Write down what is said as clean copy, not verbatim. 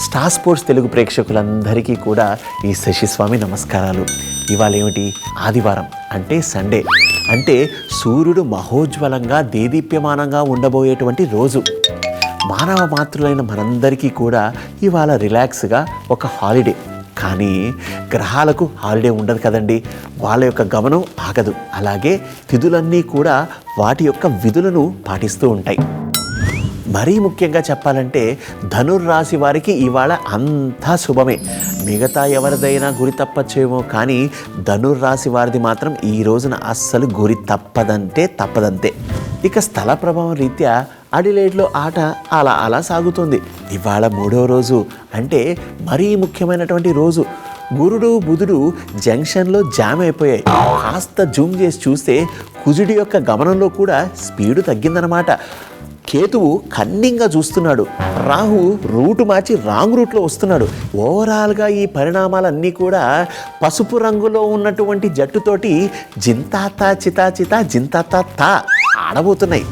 Star sports Telugu ప్రేక్షకులందరికీ కూడా ఈ శశిస్వామి నమస్కారాలు. ఇవాళ ఏమిటి? ఆదివారం అంటే సండే, అంటే సూర్యుడు మహోజ్వలంగా దేదీప్యమానంగా ఉండబోయేటువంటి రోజు. మానవ మాతృలైన మనందరికీ కూడా ఇవాళ రిలాక్స్గా ఒక హాలిడే. కానీ గ్రహాలకు హాలిడే ఉండదు కదండి, వాళ్ళ యొక్క గమనం ఆగదు. అలాగే తిథులన్నీ కూడా వాటి యొక్క విధులను పాటిస్తూ ఉంటాయి. మరీ ముఖ్యంగా చెప్పాలంటే ధనుర్రాశి వారికి ఇవాళ అంతా శుభమే. మిగతా ఎవరిదైనా గురి తప్పచ్చేమో, కానీ ధనుర్రాశి వారిది మాత్రం ఈ రోజున అస్సలు గురి తప్పదంతే. ఇక స్థల ప్రభావం రీత్యా అడిలేడ్లో ఆట అలా సాగుతుంది. ఇవాళ 3వ రోజు, అంటే మరీ ముఖ్యమైనటువంటి రోజు. గురుడు బుధుడు జంక్షన్లో జామ్ అయిపోయాయి. కాస్త జూమ్ చేసి చూస్తే కుజుడి యొక్క గమనంలో కూడా స్పీడు తగ్గిందనమాట. కేతువు కన్నింగా చూస్తున్నాడు. రాహు రూటు మార్చి రాంగ్ రూట్లో వస్తున్నాడు. ఓవరాల్గా ఈ పరిణామాలన్నీ కూడా పసుపు రంగులో ఉన్నటువంటి జట్టుతోటి జింతాతా చితా జింతాతా ఆడబోతున్నాయి.